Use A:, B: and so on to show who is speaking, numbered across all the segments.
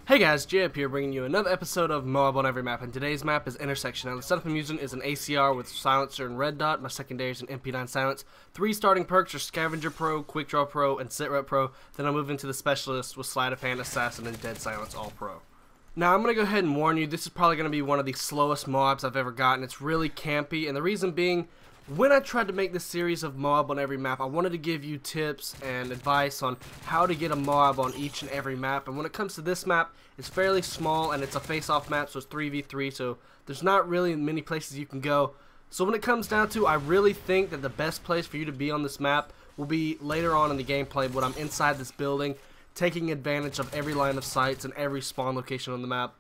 A: Hey guys, JHub here bringing you another episode of MOAB on every map, and today's map is Intersection. Now the setup I'm using is an ACR with Silencer and Red Dot. My secondary is an MP9 Silence. 3 starting perks are Scavenger Pro, Quick Draw Pro, and Sit Rep Pro. Then I'll move into the Specialist with Sleight of Hand, Assassin, and Dead Silence All Pro. Now I'm going to go ahead and warn you, this is probably going to be one of the slowest MOABs I've ever gotten. It's really campy, and the reason being, when I tried to make this series of MOAB on every map, I wanted to give you tips and advice on how to get a MOAB on each and every map. And when it comes to this map, it's fairly small and it's a face-off map, so it's 3v3, so there's not really many places you can go. So when it comes down to, I really think that the best place for you to be on this map will be later on in the gameplay when I'm inside this building, taking advantage of every line of sights and every spawn location on the map.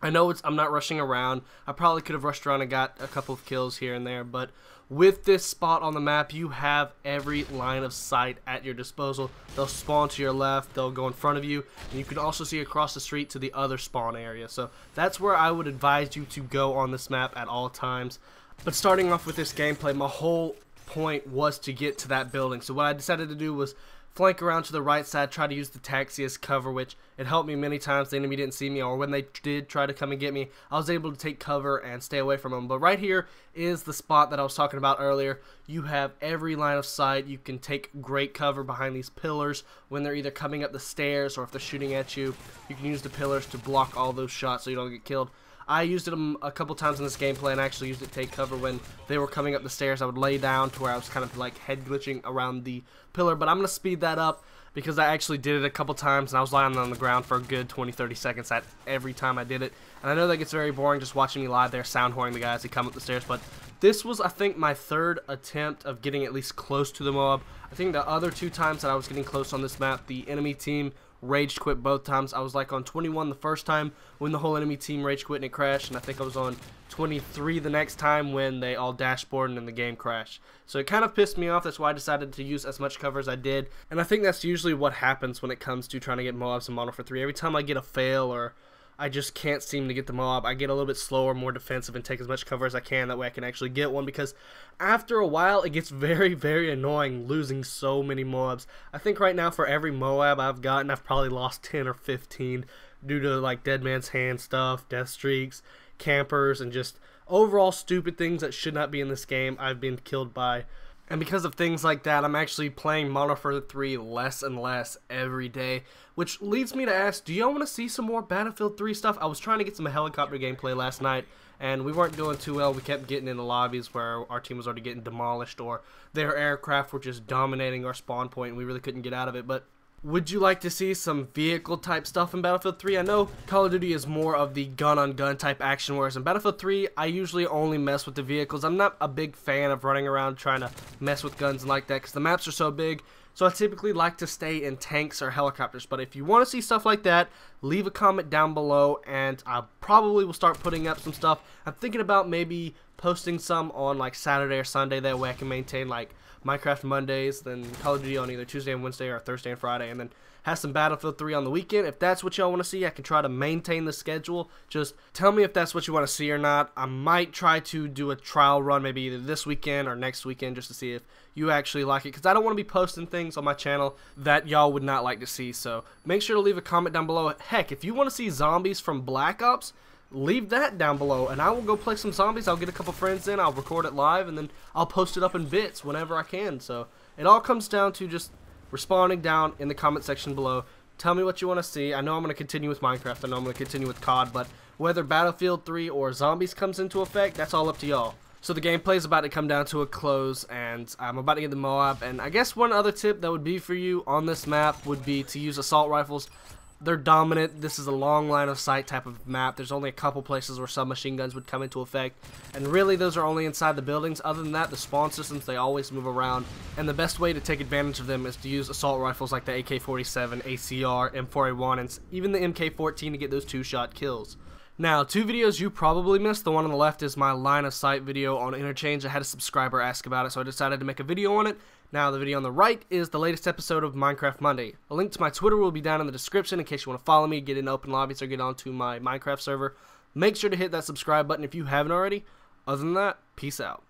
A: I know I'm not rushing around. I probably could have rushed around and got a couple of kills here and there, but with this spot on the map, you have every line of sight at your disposal. They'll spawn to your left, they'll go in front of you, and you can also see across the street to the other spawn area. So that's where I would advise you to go on this map at all times. But starting off with this gameplay, my whole point was to get to that building. So what I decided to do was flank around to the right side, try to use the taxi as cover, which it helped me many times. The enemy didn't see me, or when they did try to come and get me, I was able to take cover and stay away from them. But right here is the spot that I was talking about earlier. You have every line of sight. You can take great cover behind these pillars when they're either coming up the stairs or if they're shooting at you. You can use the pillars to block all those shots so you don't get killed. I used it a couple times in this gameplay and actually used it to take cover when they were coming up the stairs. I would lay down to where I was kind of like head glitching around the pillar, but I'm going to speed that up because I actually did it a couple times and I was lying on the ground for a good 20-30 seconds at every time I did it. And I know that gets very boring just watching me lie there sound whoring the guys that come up the stairs, but this was, I think, my third attempt of getting at least close to the MOAB. I think the other 2 times that I was getting close on this map, the enemy team rage quit both times. I was like on 21 the first time when the whole enemy team rage quit and it crashed, and I think I was on 23 the next time when they all dashboarded and the game crashed. So it kind of pissed me off. That's why I decided to use as much cover as I did, and I think that's usually what happens when it comes to trying to get MOABs in Modern Warfare 3. Every time I get a fail or I just can't seem to get the MOAB, I get a little bit slower, more defensive, and take as much cover as I can. That way I can actually get one, because after a while it gets very, very annoying losing so many MOABs. I think right now for every MOAB I've gotten, I've probably lost 10 or 15 due to like dead man's hand stuff, death streaks, campers, and just overall stupid things that should not be in this game I've been killed by. And because of things like that, I'm actually playing Modern Warfare 3 less and less every day, which leads me to ask, do y'all want to see some more Battlefield 3 stuff? I was trying to get some helicopter gameplay last night, and we weren't doing too well. We kept getting in the lobbies where our team was already getting demolished, or their aircraft were just dominating our spawn point, and we really couldn't get out of it. But would you like to see some vehicle type stuff in Battlefield 3? I know Call of Duty is more of the gun on gun type action, whereas in Battlefield 3 I usually only mess with the vehicles. I'm not a big fan of running around trying to mess with guns and like that because the maps are so big. So I typically like to stay in tanks or helicopters. But if you want to see stuff like that, leave a comment down below and I probably will start putting up some stuff. I'm thinking about maybe posting some on like Saturday or Sunday, that way I can maintain like Minecraft Mondays, then Call of Duty on either Tuesday and Wednesday or Thursday and Friday, and then have some Battlefield 3 on the weekend. If that's what y'all want to see, I can try to maintain the schedule. Just tell me if that's what you want to see or not. I might try to do a trial run maybe either this weekend or next weekend just to see if you actually like it, because I don't want to be posting things on my channel that y'all would not like to see. So make sure to leave a comment down below. Heck, if you want to see zombies from Black Ops, leave that down below and I will go play some zombies. I'll get a couple friends in, I'll record it live, and then I'll post it up in bits whenever I can. So it all comes down to just responding down in the comment section below. Tell me what you want to see. I know I'm going to continue with Minecraft, I know I'm going to continue with COD, but whether Battlefield 3 or zombies comes into effect, that's all up to y'all. So the gameplay is about to come down to a close, and I'm about to get the MOAB. And I guess one other tip that would be for you on this map would be to use assault rifles. They're dominant. This is a long line of sight type of map. There's only a couple places where submachine guns would come into effect, and really those are only inside the buildings. Other than that, the spawn systems, they always move around, and the best way to take advantage of them is to use assault rifles like the AK-47, ACR, M4A1, and even the MK14 to get those 2-shot kills. Now, 2 videos you probably missed. The one on the left is my line of sight video on interchange. I had a subscriber ask about it, so I decided to make a video on it. Now, the video on the right is the latest episode of Minecraft Monday. A link to my Twitter will be down in the description in case you want to follow me, get in open lobbies, or get onto my Minecraft server. Make sure to hit that subscribe button if you haven't already. Other than that, peace out.